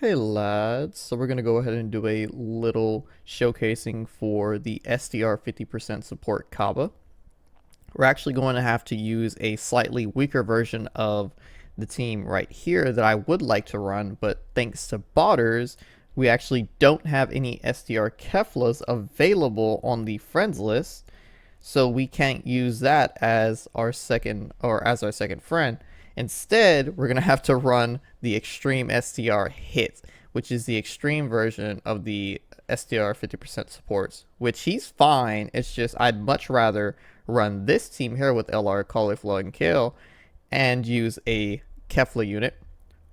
Hey lads, so we're going to go ahead and do a little showcasing for the SDR 50% support CABBA. We're actually going to have to use a slightly weaker version of the team right here that I would like to run, but thanks to botters, we actually don't have any SDR Keflas available on the friends list, so we can't use that as our second friend. Instead, we're gonna have to run the Extreme SDR Hit, which is the extreme version of the SDR 50% supports, which he's fine. It's just I'd much rather run this team here with LR, Cauliflower, and Kale and use a Kefla unit.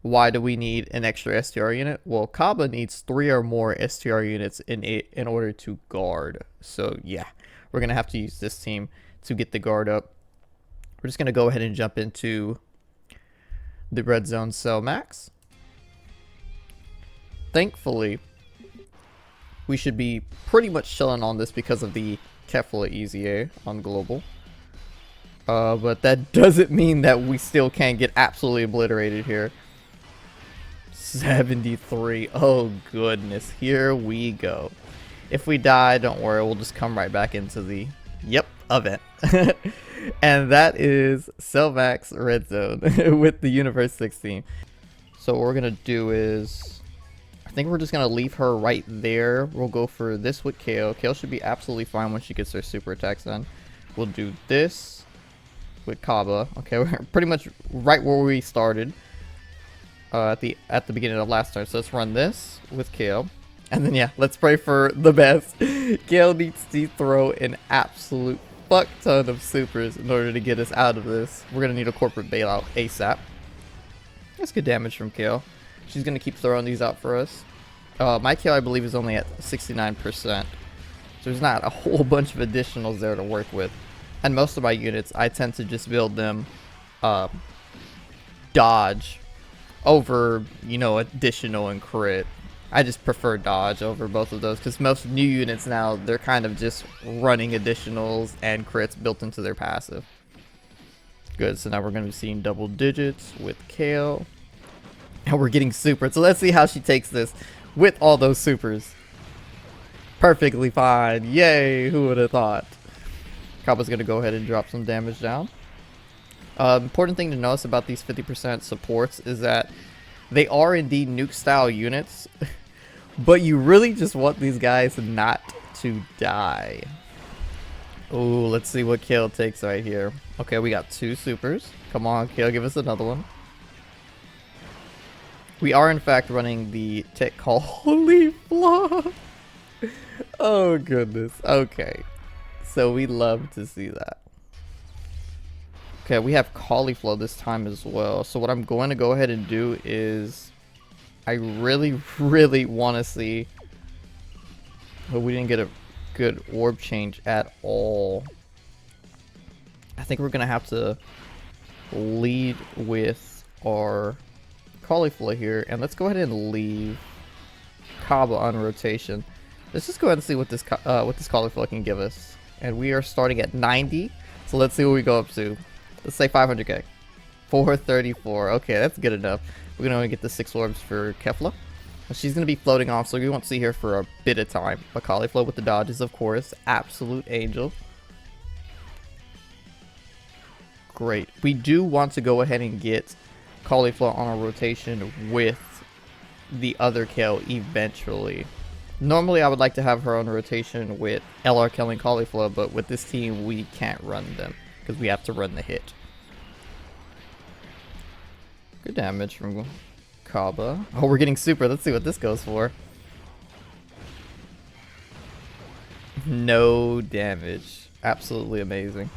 Why do we need an extra STR unit? Well, CABBA needs 3 or more STR units in order to guard. So yeah, we're going to have to use this team to get the guard up. We're just going to go ahead and jump into the red zone cell max. Thankfully, we should be pretty much chilling on this because of the Kefla EZA on global. But that doesn't mean that we still can't get absolutely obliterated here. 73. Oh goodness, here we go. If we die, don't worry, we'll just come right back into the event. And that is Cellmax Red Zone with the Universe 16. So what we're gonna do is, I think we're just gonna leave her right there. We'll go for this with Kale. Kale should be absolutely fine when she gets her super attacks done. We'll do this with CABBA. Okay, we're pretty much right where we started at the beginning of last turn. So let's run this with Kale. And then yeah, let's pray for the best. Kale needs to throw an absolute fuck ton of supers in order to get us out of this. We're gonna need a corporate bailout ASAP. That's good damage from Kale. She's gonna keep throwing these out for us. My Kale, I believe, is only at 69%. So there's not a whole bunch of additionals there to work with. And most of my units, I tend to just build them dodge over, you know, additional and crit. I just prefer dodge over both of those because most new units now, they're kind of just running additionals and crits built into their passive. Good, so now we're going to be seeing double digits with Kale. And we're getting super. So let's see how she takes this with all those supers. Perfectly fine. Yay, who would have thought? CABBA's going to go ahead and drop some damage down. Important thing to notice about these 50% supports is that they are indeed nuke style units, but you really just want these guys not to die. Oh, let's see what Kale takes right here. Okay, we got 2 supers. Come on, Kale, give us another one. We are in fact running the tech call. Holy flop! Oh goodness. Okay, so we love to see that. Okay, we have Cauliflower this time as well. So what I'm going to go ahead and do is, I really want to see. But we didn't get a good orb change at all. I think we're gonna have to lead with our Cauliflower here, and let's go ahead and leave CABBA on rotation. Let's just go ahead and see what this Cauliflower can give us. And we are starting at 90, so let's see what we go up to. Let's say 500k. 434. Okay, that's good enough. We're gonna get the 6 orbs for Kefla. She's gonna be floating off, so we won't see her for a bit of time. But Cauliflower with the dodges, of course. Absolute angel. Great. We do want to go ahead and get Cauliflower on a rotation with the other Kale eventually. Normally, I would like to have her on a rotation with LR killing Cauliflower, but with this team, we can't run them because we have to run the hit. Good damage from CABBA. Oh, we're getting super. Let's see what this goes for. No damage. Absolutely amazing.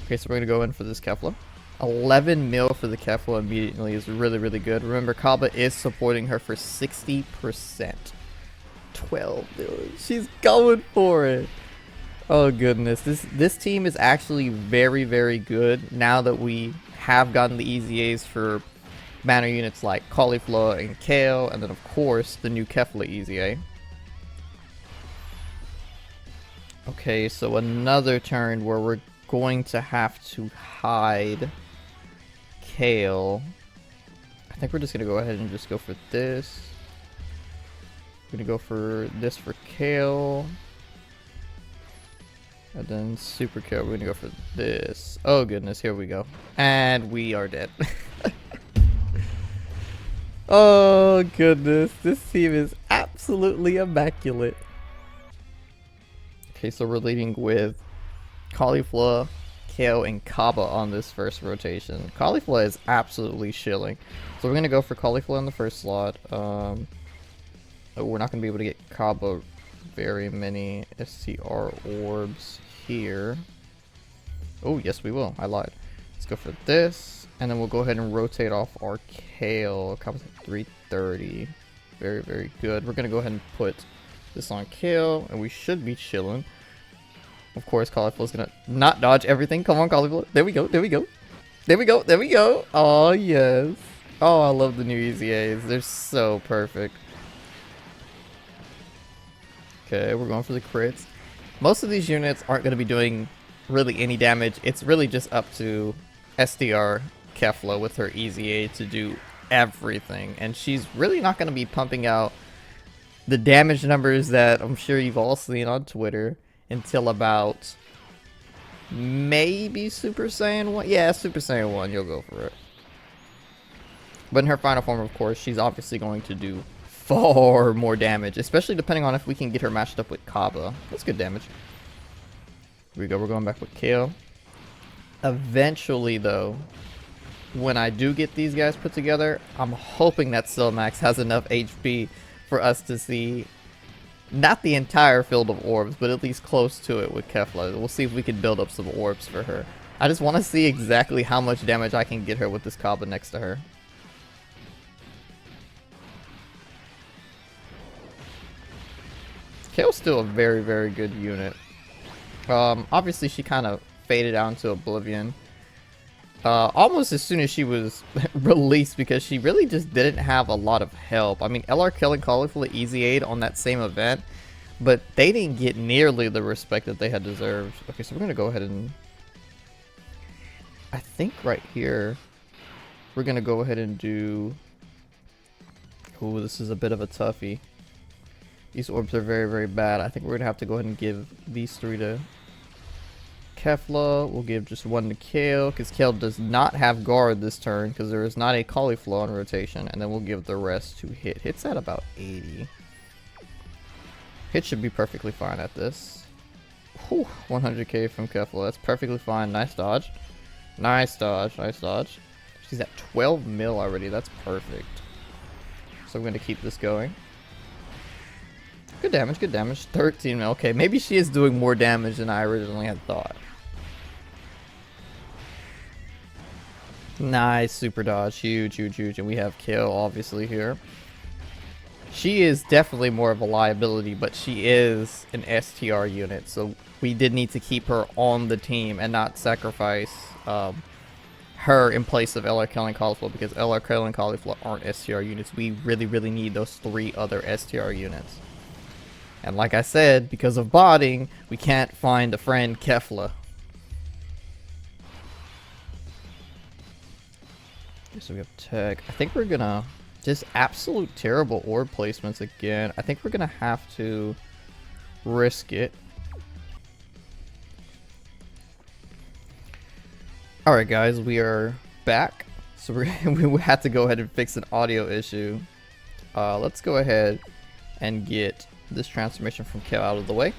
Okay, so we're going to go in for this Kefla. 11 mil for the Kefla immediately is really good. Remember, CABBA is supporting her for 60%. 12 million. She's going for it. Oh goodness, this team is actually very good now that we have gotten the EZAs for banner units like Cauliflower and Kale, and then of course the new Kefla EZA. Okay, so another turn where we're going to have to hide Kale. I I think we're just gonna go ahead and just go for this. We're gonna go for this for Kale. And then Super Kale, we're gonna go for this. Oh goodness, here we go. And we are dead. Oh goodness, this team is absolutely immaculate. Okay, so we're leading with Cauliflower, Kale, and CABBA on this first rotation. Cauliflower is absolutely shilling. So we're going to go for Cauliflower in the first slot. We're not going to be able to get CABBA very many STR orbs here. Oh, yes we will. I lied. Let's go for this. And then we'll go ahead and rotate off our Kale. CABBA's at 330. Very, very good. We're going to go ahead and put this on Kale. And we should be chilling. Of course, Cauliflower's gonna not dodge everything. Come on, Cauliflower. There we go. There we go. There we go. There we go. Oh, yes. Oh, I love the new Easy A's. They're so perfect. Okay, we're going for the crits. Most of these units aren't going to be doing really any damage. It's really just up to SDR Kefla with her Easy A to do everything. And she's really not going to be pumping out the damage numbers that I'm sure you've all seen on Twitter until about maybe Super Saiyan 1. Yeah, Super Saiyan 1, you'll go for it. But in her final form, of course, she's obviously going to do far more damage, especially depending on if we can get her matched up with CABBA. That's good damage. Here we go, we're going back with Kale. Eventually, though, when I do get these guys put together, I'm hoping that Silmax has enough HP for us to see not the entire field of orbs, but at least close to it with Kefla. We'll see if we can build up some orbs for her. I just want to see exactly how much damage I can get her with this CABBA next to her. Kale's still a very, very good unit. Obviously, she kind of faded out into oblivion. Almost as soon as she was released, because she really just didn't have a lot of help. I mean, LR killing Cauliflower Easy Aid on that same event, but they didn't get nearly the respect that they had deserved. Okay, so we're going to go ahead and... I think right here, we're going to go ahead and do... Ooh, this is a bit of a toughie. These orbs are very, very bad. I think we're going to have to go ahead and give these 3 to Kefla. We'll give just 1 to Kale, because Kale does not have guard this turn, because there is not a Cauliflower on rotation. And then we'll give the rest to Hit. Hit's at about 80. Hit should be perfectly fine at this. Whew, 100k from Kefla. That's perfectly fine. Nice dodge. Nice dodge. Nice dodge. She's at 12 mil already. That's perfect. So I'm going to keep this going. Good damage, good damage. 13 mil. Okay, maybe she is doing more damage than I originally had thought. Nice super dodge. Huge, huge, huge. And we have Kill, obviously, here. She is definitely more of a liability, but she is an STR unit. So we did need to keep her on the team and not sacrifice her in place of LR Kill and Cauliflower, because LR Kill and Cauliflower aren't STR units. We really, really need those 3 other STR units. And like I said, because of botting, we can't find a friend Kefla. So we have Tech. I think we're gonna just absolute terrible orb placements again. I think we're gonna have to risk it. Alright guys, we are back. So we had to go ahead and fix an audio issue. Let's go ahead and get this transformation from Kale out of the way.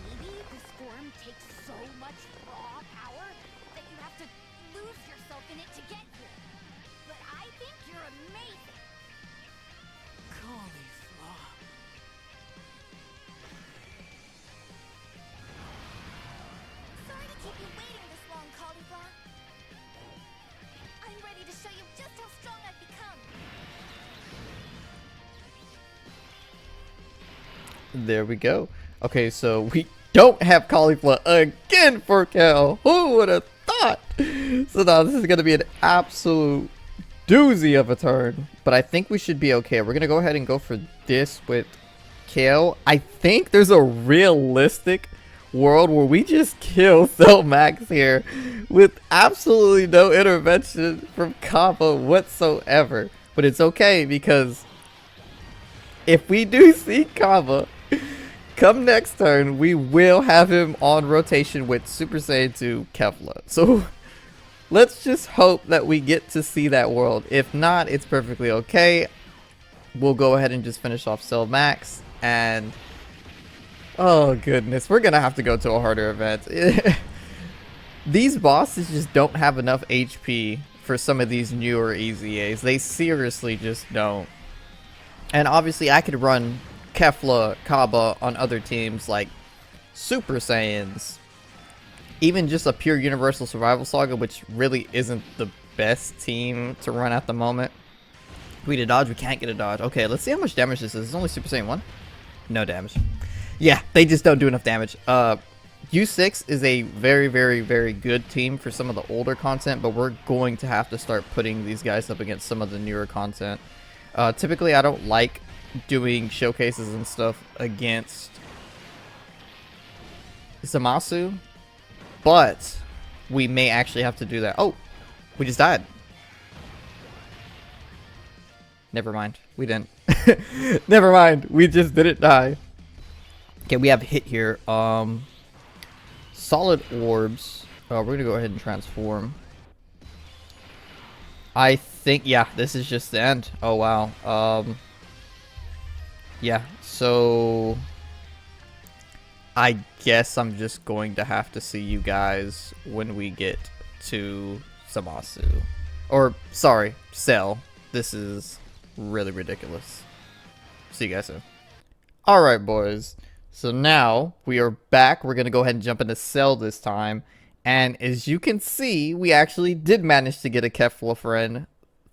Maybe this form takes so much raw power that you have to lose yourself in it to get here. But I think you're amazing. Cauliflower. Sorry to keep you waiting this long, Cauliflower. I'm ready to show you just how strong I've become. There we go. Okay, so we don't have Cauliflower again for Cal. Who would have thought? So now this is going to be an absolute doozy of a turn. But I think we should be okay. We're going to go ahead and go for this with Kale. I think there's a realistic world where we just kill Cell Max here with absolutely no intervention from CABBA whatsoever. But it's okay because if we do see CABBA come next turn, we will have him on rotation with Super Saiyan 2 Kefla. So let's just hope that we get to see that world. If not, it's perfectly okay. We'll go ahead and just finish off Cell Max. And oh goodness, we're gonna have to go to a harder event. These bosses just don't have enough HP for some of these newer EZAs. They seriously just don't. And obviously I could run Kefla, CABBA on other teams like Super Saiyans. Even just a pure Universal Survival Saga, which really isn't the best team to run at the moment. We get a dodge, we can't get a dodge. Okay, let's see how much damage this is. It's only Super Saiyan 1. No damage. Yeah, they just don't do enough damage. U6 is a very, very, very good team for some of the older content, but we're going to have to start putting these guys up against some of the newer content. Typically, I don't like doing showcases and stuff against Zamasu, but we may actually have to do that. Oh, we just died. Never mind. We didn't. Never mind. We just didn't die. Okay, we have hit here. Solid orbs. We're gonna go ahead and transform. I think, yeah, this is just the end. Oh wow. Yeah, so I guess I'm just going to have to see you guys when we get to Zamasu. Or sorry, Cell. This is really ridiculous. See you guys soon. Alright, boys. So now we are back. We're going to go ahead and jump into Cell this time. And as you can see, we actually did manage to get a Kefla friend.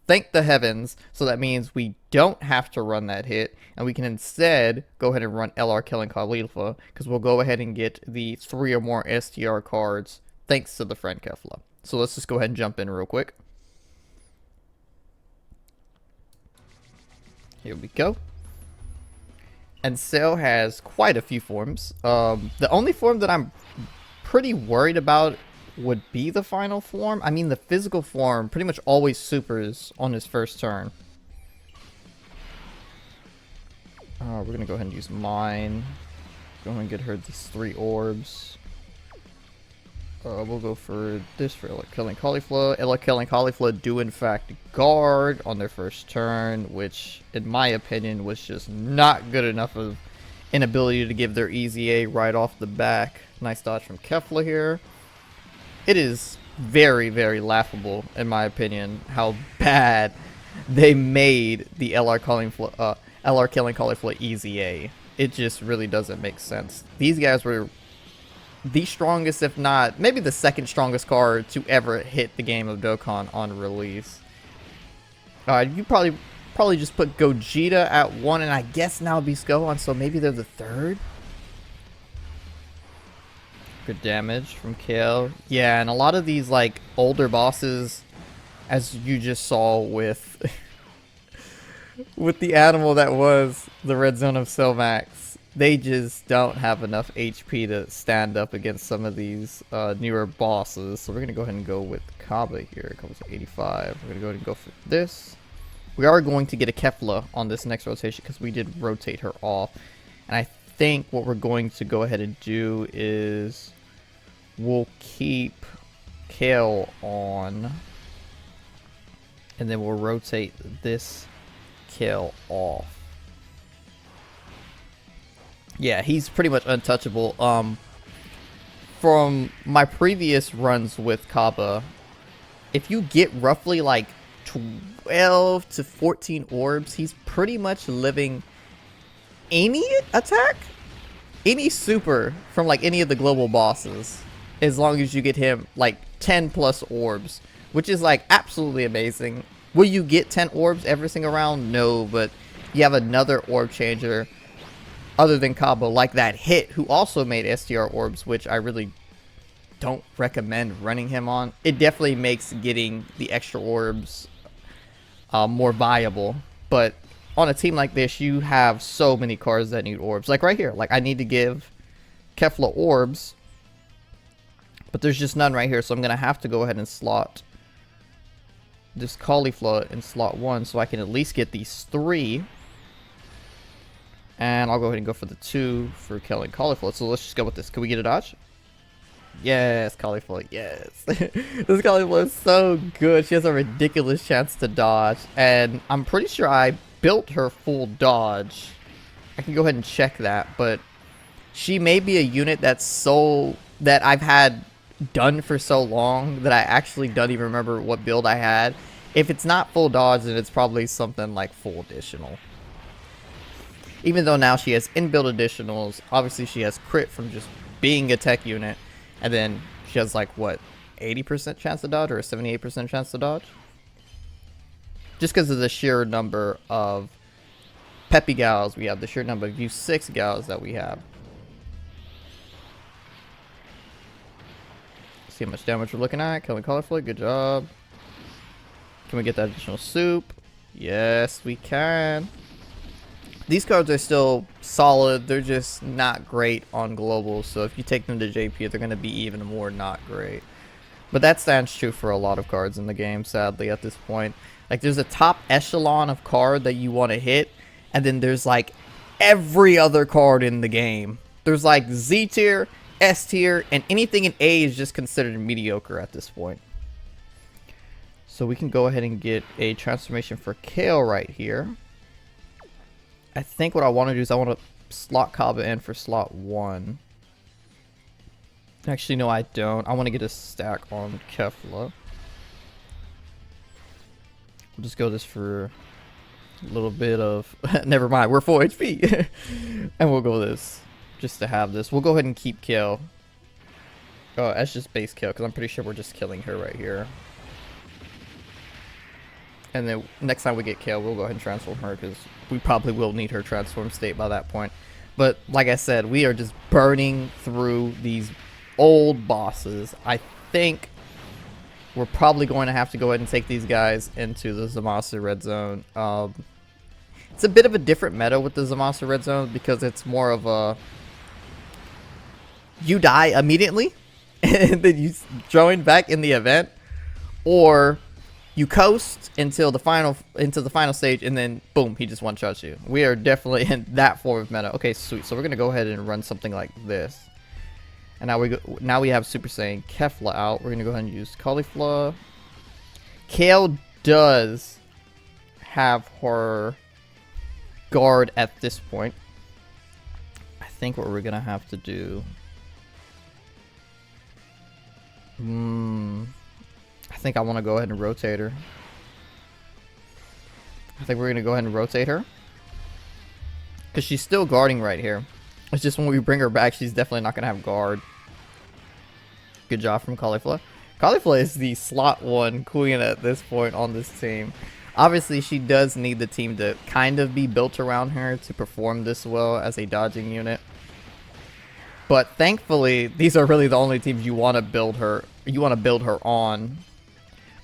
Thank the heavens. So that means we don't have to run that hit. And we can instead go ahead and run LR Killing Khalifa. Because we'll go ahead and get the 3 or more STR cards thanks to the friend Kefla. So let's just go ahead and jump in real quick. Here we go. And Cell has quite a few forms. The only form that I'm pretty worried about would be the final form. I mean, the physical form pretty much always supers on his first turn. We're going to go ahead and use mine. Go ahead and get her these 3 orbs. We'll go for this for LR Killing Caulifla. LR Killing Caulifla do in fact guard on their first turn, which in my opinion was just not good enough of an ability to give their EZA right off the back. Nice dodge from Kefla here. It is very, very laughable in my opinion how bad they made the LR Killing Caulifla EZA. It just really doesn't make sense. These guys were the strongest, if not maybe the second strongest card to ever hit the game of Dokkan on release. You probably just put Gogeta at 1, and I guess now Bisco, so maybe they're the 3rd. Good damage from Kale. Yeah, and a lot of these like older bosses, as you just saw with with the animal that was the red zone of Cell Max, they just don't have enough HP to stand up against some of these newer bosses. So we're going to go ahead and go with CABBA here. It comes to 85. We're going to go ahead and go for this. We are going to get a Kefla on this next rotation because we did rotate her off. And I think what we're going to go ahead and do is we'll keep Kale on. And then we'll rotate this Kale off. Yeah, he's pretty much untouchable. From my previous runs with CABBA, if you get roughly like 12 to 14 orbs, he's pretty much living any attack, any super from like any of the global bosses, as long as you get him like 10 plus orbs, which is like absolutely amazing. Will you get 10 orbs every single round? No, but you have another orb changer other than CABBA, like that hit, who also made STR orbs, which I really don't recommend running him on. It definitely makes getting the extra orbs more viable, but on a team like this, you have so many cards that need orbs. Like right here, like I need to give Kefla orbs. But there's just none right here, so I'm going to have to go ahead and slot this cauliflower in slot 1 so I can at least get these 3. And I'll go ahead and go for the 2 for killing cauliflower. So let's just go with this. Can we get a dodge? Yes, cauliflower, yes. This cauliflower is so good. She has a ridiculous chance to dodge. And I'm pretty sure I built her full dodge. I can go ahead and check that, but she may be a unit that I've had done for so long that I actually don't even remember what build I had. If it's not full dodge, then it's probably something like full additional. Even though now she has inbuilt additionals, obviously she has crit from just being a tech unit, and then she has like what, 80% chance to dodge or a 78% chance to dodge? Just because of the sheer number of peppy gals we have, the sheer number of U6 gals that we have. See how much damage we're looking at. Killing cauliflower, good job. Can we get that additional soup? Yes, we can. These cards are still solid. They're just not great on global. So if you take them to JP, they're going to be even more not great. But that stands true for a lot of cards in the game, sadly, at this point. Like, there's a top echelon of card that you want to hit. And then there's, like, every other card in the game. There's, like, Z tier, S tier, and anything in A is just considered mediocre at this point. So we can go ahead and get a transformation for Kale right here. I think what I want to do is I want to slot CABBA in for slot 1. Actually, no, I don't. I want to get a stack on Kefla. We'll just go this for a little bit of... Never mind, we're full HP. And we'll go this. Just to have this. We'll go ahead and keep Kale. Oh, that's just base Kale, because I'm pretty sure we're just killing her right here. And then next time we get Kale, we'll go ahead and transform her, because we probably will need her transform state by that point. But like I said, we are just burning through these old bosses. I think we're probably going to have to go ahead and take these guys into the Zamasu Red Zone. It's a bit of a different meta with the Zamasu Red Zone, because it's more of a... You die immediately, and then you join back in the event, or you coast until the final stage, and then boom, he just one-shots you. We are definitely in that form of meta. Okay, sweet. So we're gonna go ahead and run something like this. And now we have Super Saiyan Kefla out. We're gonna go ahead and use cauliflower. Kale does have her guard at this point. I think what we're gonna have to do. I think I want to go ahead and rotate her. I think we're going to go ahead and rotate her. Because she's still guarding right here. It's just when we bring her back, she's definitely not going to have guard. Good job from Cauliflower. Cauliflower is the slot 1 queen at this point on this team. Obviously, she does need the team to kind of be built around her to perform this well as a dodging unit. But thankfully, these are really the only teams you want to build her. You want to build her on,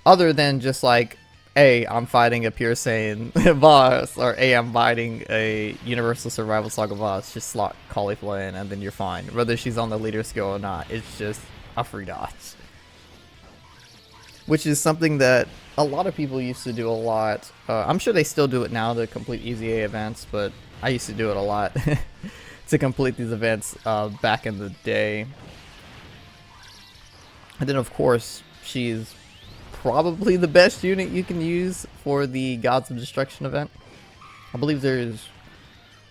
other than just like, hey, I'm fighting a Pure Saiyan boss, or hey, I'm fighting a Universal Survival Saga boss. Just slot Cauliflower in, and then you're fine. Whether she's on the leader skill or not, it's just a free dodge, which is something that a lot of people used to do a lot. I'm sure they still do it now to complete EZA events, but I used to do it a lot. To complete these events back in the day. And then of course, she's probably the best unit you can use for the Gods of Destruction event. I believe there's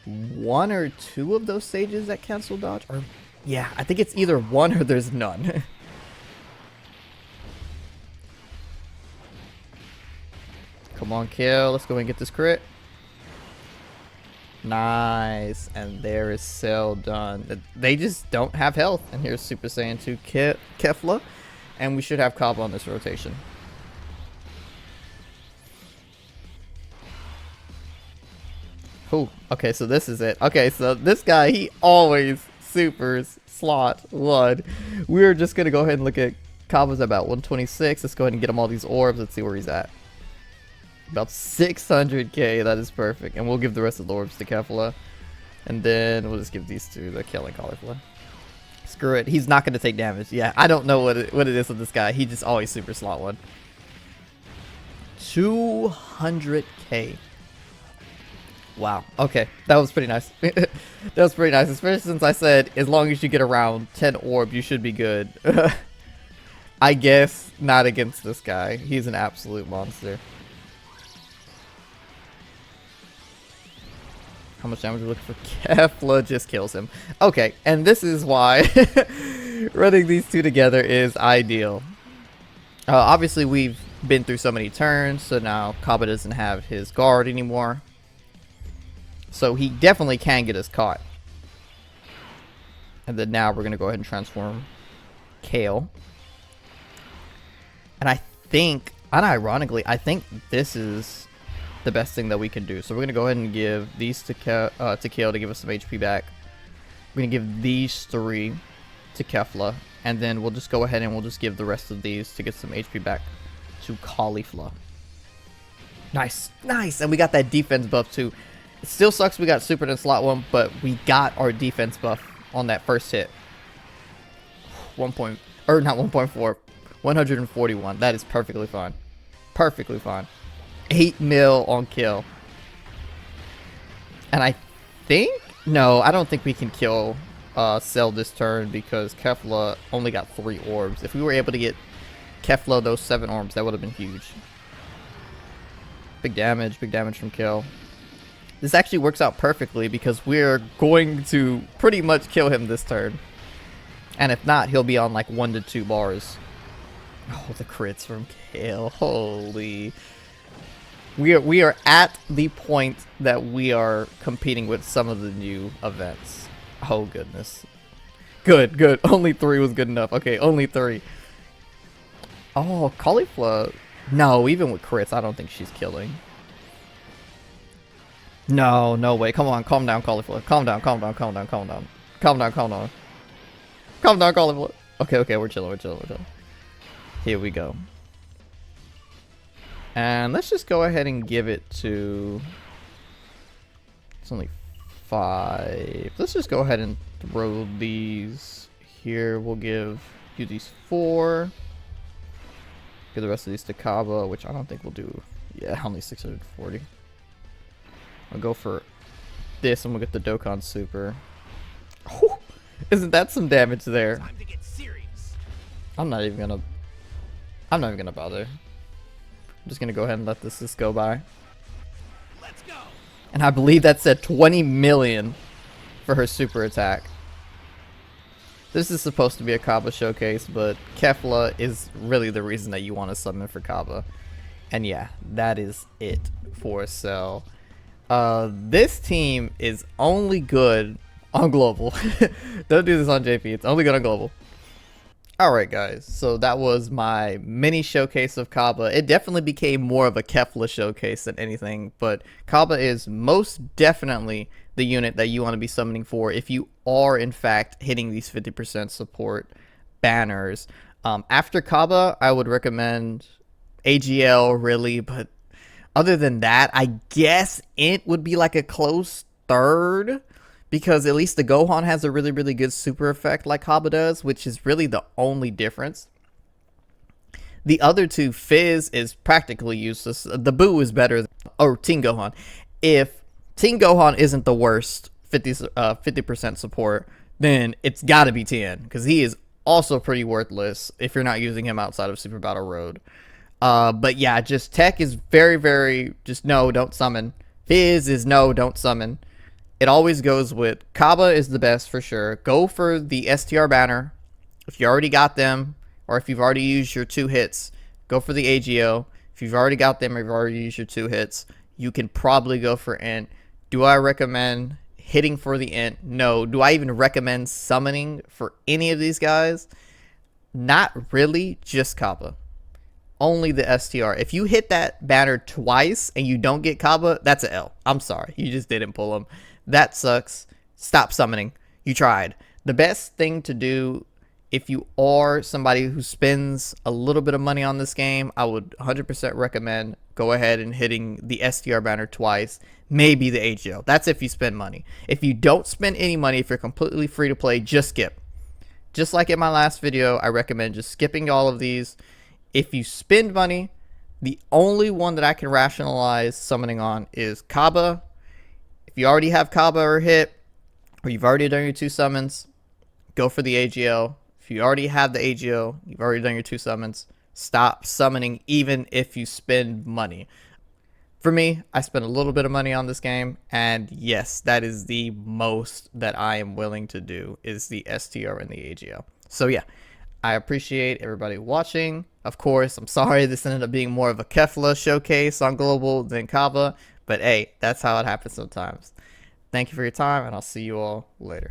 1 or 2 of those stages that cancel dodge. Or yeah, I think it's either 1 or there's none. Come on, kill. Let's go and get this crit. Nice, and there is Cell done. They just don't have health, and here's Super Saiyan 2 Kefla, and we should have CABBA on this rotation. Oh, okay, so this is it. Okay, so this guy, he always supers slot 1. We're just gonna go ahead and look at CABBA's about 126. Let's go ahead and get him all these orbs. Let's see where he's at. About 600k, that is perfect. And we'll give the rest of the orbs to Kefla. And then we'll just give these to the killing cauliflower. Screw it. He's not going to take damage. Yeah, I don't know what it is with this guy. He just always super slot one. 200k. Wow. Okay. That was pretty nice. That was pretty nice. Especially since I said as long as you get around 10 orb, you should be good. I guess not against this guy. He's an absolute monster. How much damage are we looking for? Kefla just kills him. Okay, and this is why running these two together is ideal. Obviously, we've been through so many turns, so now CABBA doesn't have his guard anymore. So he definitely can get us caught. And then now we're going to go ahead and transform Kale. And I think, unironically, I think this is the best thing that we can do. So we're going to go ahead and give these to Kale to give us some HP back. We're going to give these 3 to Kefla. And then we'll just go ahead and we'll just give the rest of these to get some HP back to Caulifla. Nice. Nice. And we got that defense buff too. It still sucks we got super in slot 1, but we got our defense buff on that first hit. 141. That is perfectly fine. Perfectly fine. 8 mil on kill. And I think... No, I don't think we can kill Cell this turn because Kefla only got 3 orbs. If we were able to get Kefla those 7 orbs, that would have been huge. Big damage from kill. This actually works out perfectly because we're going to pretty much kill him this turn. And if not, he'll be on like 1 to 2 bars. Oh, the crits from Kale. Holy. We are at the point that we are competing with some of the new events. Oh, goodness. Good. Only 3 was good enough. Okay, only 3. Oh, Caulifla. No, even with crits, I don't think she's killing. No, no way. Come on, calm down, Caulifla. Calm down. Calm down, Caulifla. Okay, we're chilling. Here we go. And let's just go ahead and give it to... It's only 5. Let's just go ahead and throw these here. We'll give you these 4. Give the rest of these to CABBA, which I don't think we'll do. Yeah, only 640. I'll go for this and we'll get the Dokkan Super. Oh, isn't that some damage there? Time to get serious. I'm not even gonna bother. I'm just gonna go ahead and let this go by. Let's go. And I believe that said 20 million for her super attack. This is supposed to be a CABBA showcase, but Kefla is really the reason that you want to summon for CABBA. And yeah, that is it for Cell. This team is only good on global. Don't do this on JP. It's only good on global. Alright guys, so that was my mini showcase of CABBA. It definitely became more of a Kefla showcase than anything, but CABBA is most definitely the unit that you want to be summoning for if you are in fact hitting these 50% support banners. After CABBA, I would recommend AGL really, but other than that, I guess it would be like a close third. Because at least the Gohan has a really, really good super effect like CABBA does, which is really the only difference. The other two, Fizz is practically useless. The Boo is better. Or Teen Gohan. If Teen Gohan isn't the worst 50% support, then it's got to be Tien. Because he is also pretty worthless if you're not using him outside of Super Battle Road. But yeah, just Tech is very, very just no, don't summon. Fizz is no, don't summon. It always goes with CABBA is the best for sure. Go for the STR banner. If you already got them, or if you've already used your 2 hits, go for the AGO. If you've already got them or you've already used your 2 hits, you can probably go for Int. Do I recommend hitting for the Int? No. Do I even recommend summoning for any of these guys? Not really, just CABBA. Only the STR. If you hit that banner twice and you don't get CABBA, that's an L. I'm sorry. You just didn't pull them. That sucks. Stop summoning. You tried. The best thing to do if you are somebody who spends a little bit of money on this game, I would 100% recommend go ahead and hitting the STR banner twice, maybe the AGL. That's if you spend money. If you don't spend any money, if you're completely free to play, just skip. just like in my last video, I recommend just skipping all of these. If you spend money, the only one that I can rationalize summoning on is CABBA. If you already have CABBA or hit, or you've already done your 2 summons, go for the AGL. If you already have the AGL, you've already done your 2 summons, stop summoning even if you spend money. For me, I spent a little bit of money on this game, and yes, that is the most that I am willing to do, is the STR and the AGL. So yeah, I appreciate everybody watching. Of course, I'm sorry this ended up being more of a Kefla showcase on Global than CABBA, but hey, that's how it happens sometimes. Thank you for your time, and I'll see you all later.